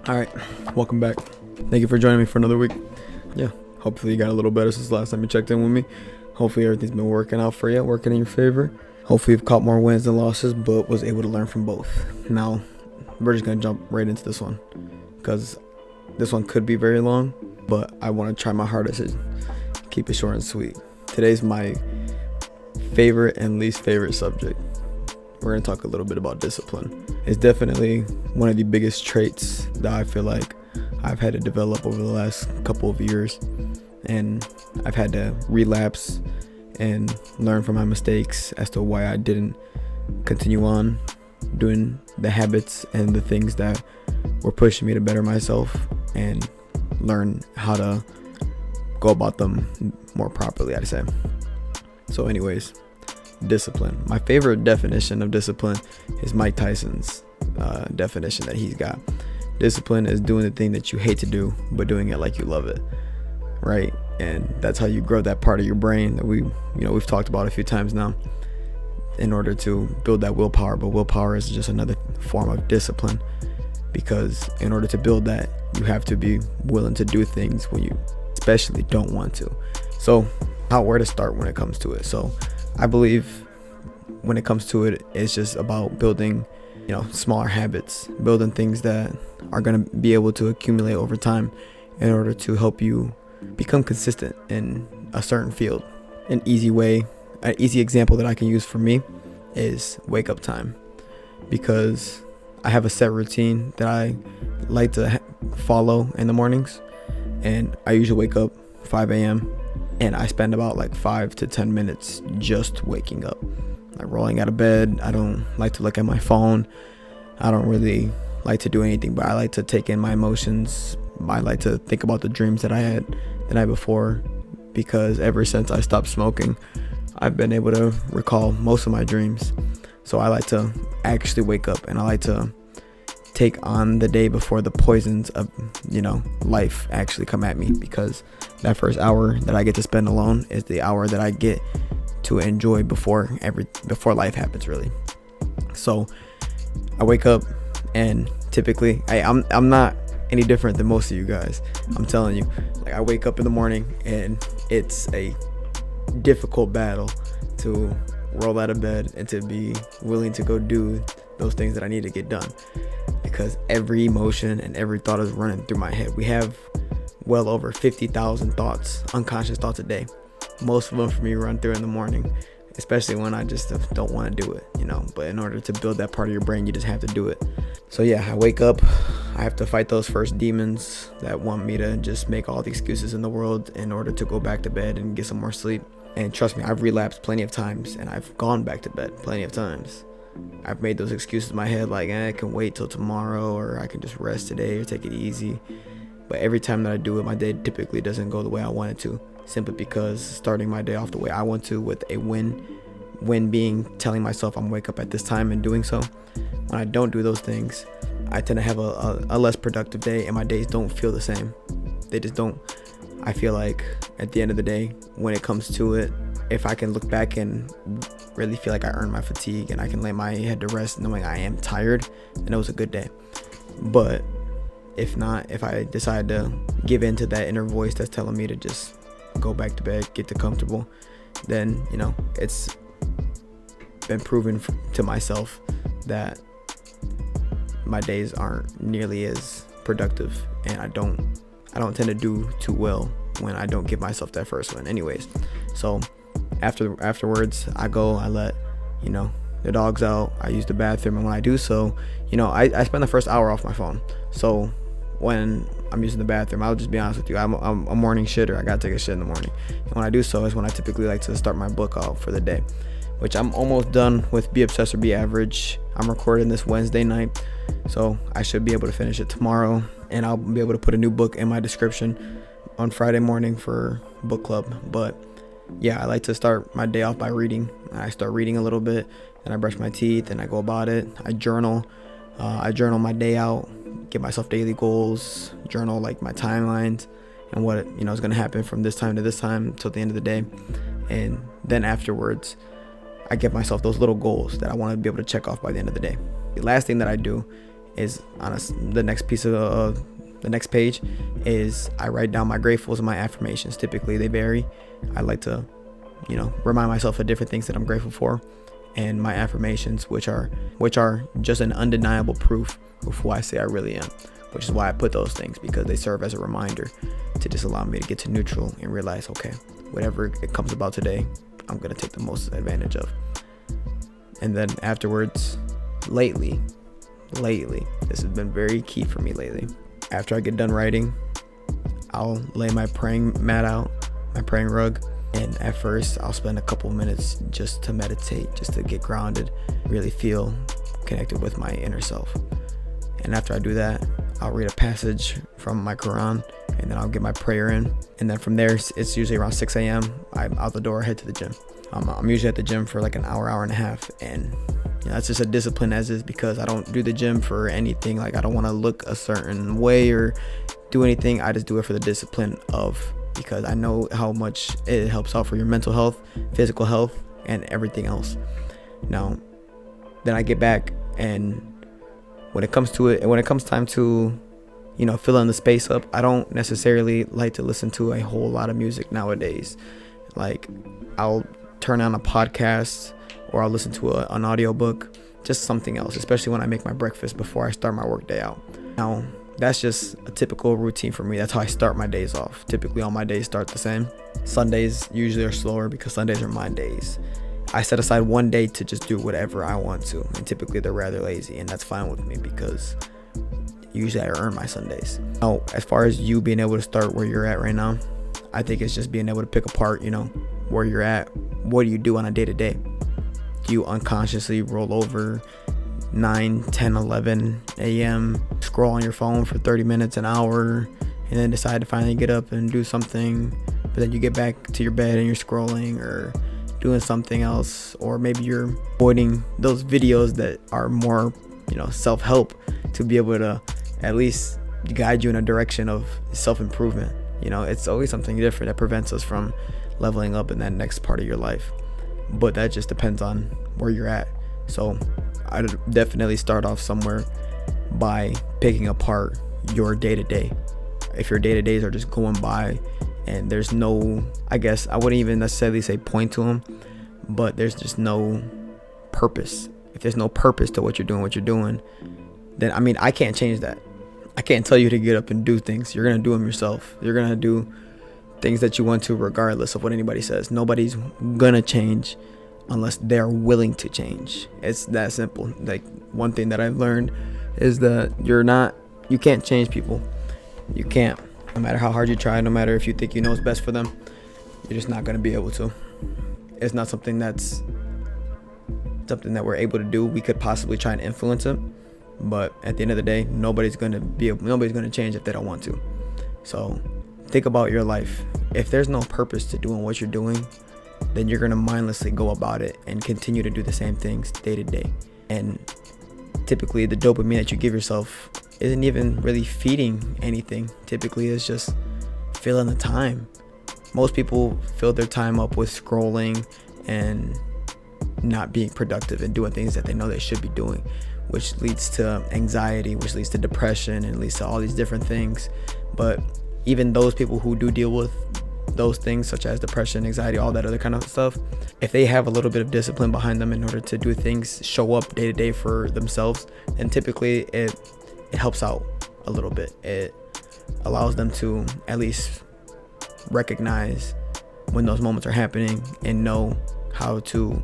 All right, welcome back. Thank you for joining me for another week. Yeah, hopefully you got a little better since the last time you checked in with me. Hopefully everything's been working out for you, working in your favor. Hopefully you've caught more wins than losses, but was able to learn from both. Now, we're just gonna jump right into this one because this one could be very long, but I want to try my hardest to keep it short and sweet. Today's my favorite and least favorite subject. We're going to talk a little bit about discipline. It's definitely one of the biggest traits that I feel like I've had to develop over the last couple of years. And I've had to relapse and learn from my mistakes as to why I didn't continue on doing the habits and the things that were pushing me to better myself and learn how to go about them more properly, I'd say. So anyways, discipline. My favorite definition of discipline is Mike Tyson's definition that he's got. Discipline is doing the thing that you hate to do, but doing it like you love it, right? And that's how you grow that part of your brain that we've talked about a few times now, in order to build that willpower. But willpower is just another form of discipline, because in order to build that, you have to be willing to do things when you especially don't want to. So where to start when it comes to it? So I believe when it comes to it, it's just about building, smaller habits, building things that are going to be able to accumulate over time in order to help you become consistent in a certain field. An easy example that I can use for me is wake up time, because I have a set routine that I like to follow in the mornings, and I usually wake up 5 a.m. and I spend about like 5 to 10 minutes just waking up, like rolling out of bed. I don't like to look at my phone. I don't really like to do anything, but I like to take in my emotions. I like to think about the dreams that I had the night before, because ever since I stopped smoking, I've been able to recall most of my dreams. So I like to actually wake up, and I like to take on the day before the poisons of life actually come at me, because that first hour that I get to spend alone is the hour that I get to enjoy before life happens, really. So I wake up, and typically I'm not any different than most of you guys. I'm telling you, like, I wake up in the morning and it's a difficult battle to roll out of bed and to be willing to go do those things that I need to get done, because every emotion and every thought is running through my head. We have well over 50,000 thoughts, unconscious thoughts a day. Most of them for me run through in the morning, especially when I just don't want to do it, but in order to build that part of your brain, you just have to do it. So yeah, I wake up, I have to fight those first demons that want me to just make all the excuses in the world in order to go back to bed and get some more sleep. And trust me, I've relapsed plenty of times, and I've gone back to bed plenty of times. I've made those excuses in my head, like, I can wait till tomorrow, or I can just rest today or take it easy. But every time that I do it, my day typically doesn't go the way I want it to, simply because starting my day off the way I want to, with a win being telling myself I'm gonna wake up at this time and doing so. When I don't do those things, I tend to have a less productive day, and my days don't feel the same. They just don't. I feel like at the end of the day, when it comes to it, if I can look back and really feel like I earned my fatigue and I can lay my head to rest knowing I am tired, then it was a good day. But if not, if I decide to give in to that inner voice that's telling me to just go back to bed, get too comfortable, then it's been proven to myself that my days aren't nearly as productive, and I don't tend to do too well when I don't give myself that first one. Anyways, so afterwards, I let the dogs out, I use the bathroom, and when I do so, I spend the first hour off my phone. So when I'm using the bathroom, I'll just be honest with you, I'm a morning shitter. I gotta take a shit in the morning, and when I do so is when I typically like to start my book out for the day, which I'm almost done with. Be Obsessed or Be Average. I'm recording this Wednesday night, so I should be able to finish it tomorrow, and I'll be able to put a new book in my description on Friday morning for book club. But yeah, I like to start my day off by reading. I start reading a little bit, and I brush my teeth, and I go about it. I journal. I journal my day out, give myself daily goals, journal like my timelines and what is going to happen from this time to this time till the end of the day. And then afterwards, I give myself those little goals that I want to be able to check off by the end of the day. The last thing that I do is on the next piece of the next page is I write down my gratefuls and my affirmations. Typically they vary. I like to, remind myself of different things that I'm grateful for, and my affirmations, which are just an undeniable proof of who I say I really am, which is why I put those things, because they serve as a reminder to just allow me to get to neutral and realize, okay, whatever it comes about today, I'm going to take the most advantage of. And then afterwards, lately, this has been very key for me lately. After I get done writing, I'll lay my praying mat out, my praying rug, and at first I'll spend a couple minutes just to meditate, just to get grounded, really feel connected with my inner self. And after I do that, I'll read a passage from my Quran, and then I'll get my prayer in. And then from there, it's usually around 6 a.m. I'm out the door, head to the gym. I'm usually at the gym for like an hour and a half, and that's just a discipline as is, because I don't do the gym for anything. Like, I don't want to look a certain way or do anything. I just do it for the discipline of, because I know how much it helps out for your mental health, physical health, and everything else. Now, then I get back, and when it comes to it, and when it comes time to, filling the space up, I don't necessarily like to listen to a whole lot of music nowadays. Like, I'll turn on a podcast, or I'll listen to an audiobook, just something else, especially when I make my breakfast before I start my work day out. Now, that's just a typical routine for me. That's how I start my days off. Typically all my days start the same. Sundays usually are slower because Sundays are my days. I set aside one day to just do whatever I want to, and typically they're rather lazy, and that's fine with me because usually I earn my Sundays. Now, as far as you being able to start where you're at right now, I think it's just being able to pick apart, where you're at. What do you do on a day-to-day? Do you unconsciously roll over 9, 10, 11 a.m., scroll on your phone for 30 minutes, an hour, and then decide to finally get up and do something, but then you get back to your bed and you're scrolling or doing something else, or maybe you're avoiding those videos that are more, self-help, to be able to at least guide you in a direction of self-improvement. It's always something different that prevents us from leveling up in that next part of your life, but that just depends on where you're at. So I'd definitely start off somewhere by picking apart your day-to-day. If your day-to-days are just going by and there's no, I guess I wouldn't even necessarily say point to them, but there's just no purpose. If there's no purpose to what you're doing, then I can't change that. I can't tell you to get up and do things. You're going to do them yourself. You're going to do things that you want to regardless of what anybody says. Nobody's going to change unless they're willing to change. It's that simple. Like, one thing that I've learned is that you can't change people. You can't. No matter how hard you try, no matter if you think you know what's best for them, you're just not going to be able to. It's not something that we're able to do. We could possibly try and influence it, but at the end of the day, nobody's going to change if they don't want to. So think about your life. If there's no purpose to doing what you're doing, then you're going to mindlessly go about it and continue to do the same things day to day. And typically the dopamine that you give yourself isn't even really feeding anything. Typically it's just filling the time. Most people fill their time up with scrolling and not being productive and doing things that they know they should be doing, which leads to anxiety, which leads to depression, and leads to all these different things. But even those people who do deal with those things, such as depression, anxiety, all that other kind of stuff, if they have a little bit of discipline behind them in order to do things, show up day to day for themselves, then typically it helps out a little bit. It allows them to at least recognize when those moments are happening and know how to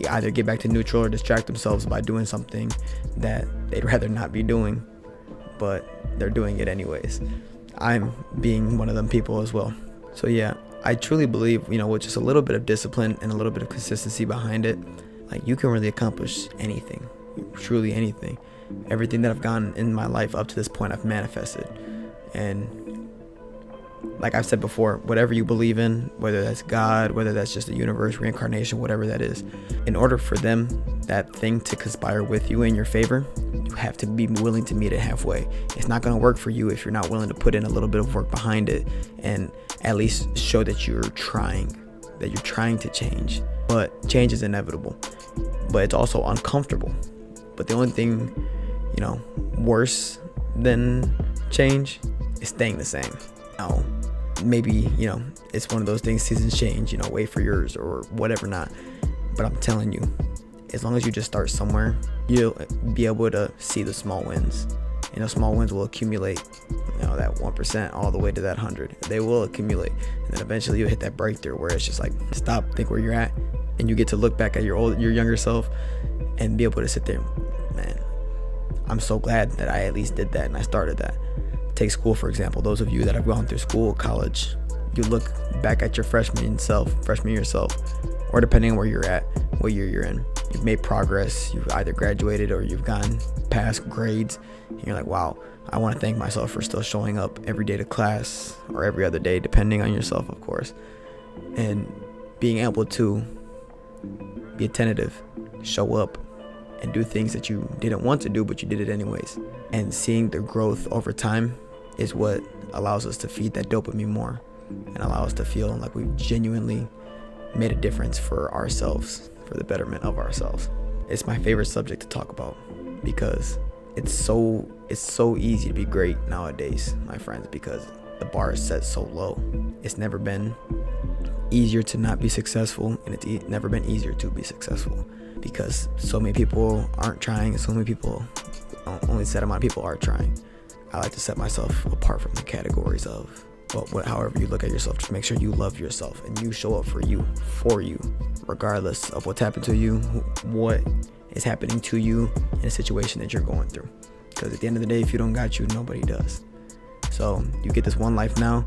either get back to neutral or distract themselves by doing something that they'd rather not be doing, but they're doing it anyways. I'm being one of them people as well. So yeah, I truly believe, with just a little bit of discipline and a little bit of consistency behind it, like, you can really accomplish anything, truly anything. Everything that I've gotten in my life up to this point, I've manifested. And like I've said before, whatever you believe in, whether that's God, whether that's just the universe, reincarnation, whatever that is, in order for that thing to conspire with you in your favor, you have to be willing to meet it halfway. It's not going to work for you if you're not willing to put in a little bit of work behind it and at least show that you're trying to change. But change is inevitable, but it's also uncomfortable. But the only thing worse than change is staying the same. Now, maybe, it's one of those things, seasons change, wait for yours or whatever not. But I'm telling you, as long as you just start somewhere, you'll be able to see the small wins. Small wins will accumulate, that 1% all the way to that 100. They will accumulate. And then eventually you'll hit that breakthrough where it's just like, stop, think where you're at. And you get to look back at your younger self and be able to sit there, man, I'm so glad that I at least did that and I started that. Take school, for example. Those of you that have gone through school, college, you look back at your freshman year self, or depending on where you're at, what year you're in. You've made progress. You've either graduated or you've gone past grades. And you're like, wow, I want to thank myself for still showing up every day to class or every other day, depending on yourself, of course. And being able to be attentive, show up, and do things that you didn't want to do, but you did it anyways. And seeing the growth over time is what allows us to feed that dopamine more and allow us to feel like we've genuinely made a difference for ourselves, for the betterment of ourselves. It's my favorite subject to talk about because it's so easy to be great nowadays, my friends, because the bar is set so low. It's never been easier to not be successful, and it's never been easier to be successful because so many people aren't trying, and so many people, only a set amount of people are trying. I like to set myself apart from the categories of, however you look at yourself. Just make sure you love yourself and you show up for you, regardless of what's happened to you, what is happening to you in a situation that you're going through. Because at the end of the day, if you don't got you, nobody does. So you get this one life now.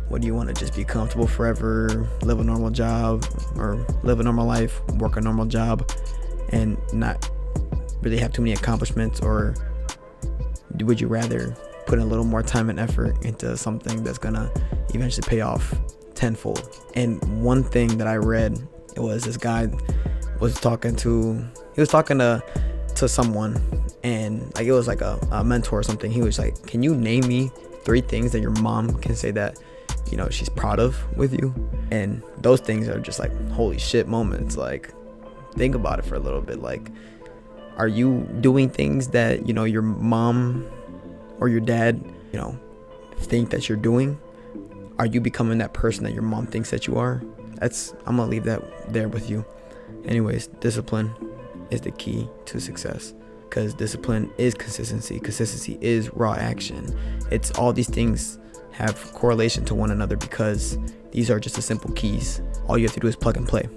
What do you want to just be comfortable forever, live a normal job, or live a normal life, work a normal job, and not really have too many accomplishments? Or would you rather put in a little more time and effort into something that's gonna eventually pay off tenfold? And one thing that I read, it was this guy was talking to someone, and like it was like a mentor or something. He was like, can you name me 3 things that your mom can say that she's proud of with you? And those things are just like holy shit moments. Like, think about it for a little bit. Like, are you doing things that your mom or your dad think that you're doing? Are you becoming that person that your mom thinks that you are? I'm gonna leave that there with you. Anyways, discipline is the key to success, because discipline is consistency is raw action. It's all these things have correlation to one another because these are just the simple keys. All you have to do is plug and play.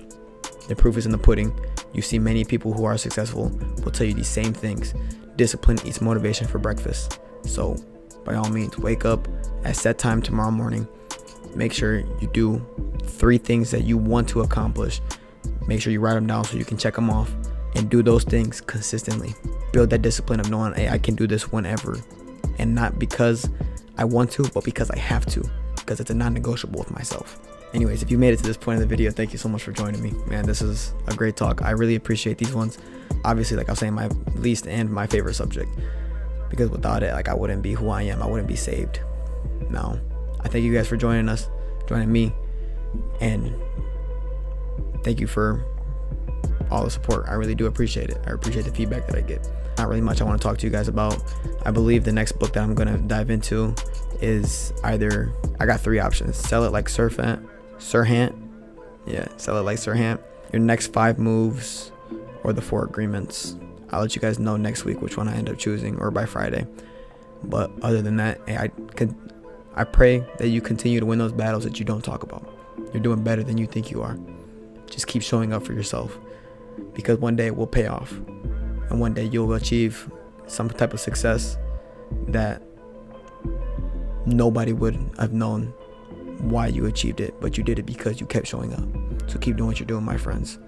The proof is in the pudding. You see many people who are successful will tell you these same things. Discipline eats motivation for breakfast. So by all means, wake up at set time tomorrow morning. Make sure you do 3 things that you want to accomplish. Make sure you write them down so you can check them off, and do those things consistently. Build that discipline of knowing, hey, I can do this whenever, and not because I want to, but because I have to, because it's a non-negotiable with myself. Anyways, if you made it to this point in the video, thank you so much for joining me. Man, this is a great talk. I really appreciate these ones. Obviously, like I was saying, my least and my favorite subject, because without it, I wouldn't be who I am. I wouldn't be saved. Now, I thank you guys for joining me, and thank you for all the support. I really do appreciate it. I appreciate the feedback that I get. Not really much I want to talk to you guys about. I believe the next book that I'm going to dive into is either, I got 3 options. Sell It Like Serhant. Yeah, Sell It Like Serhant. Your Next 5 Moves, or The 4 Agreements. I'll let you guys know next week which one I end up choosing, or by Friday. But other than that, I pray that you continue to win those battles that you don't talk about. You're doing better than you think you are. Just keep showing up for yourself, because one day it will pay off, and one day you'll achieve some type of success that nobody would have known why you achieved it, but you did it because you kept showing up. So keep doing what you're doing, my friends,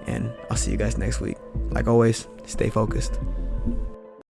and I'll see you guys next week. Like always, stay focused.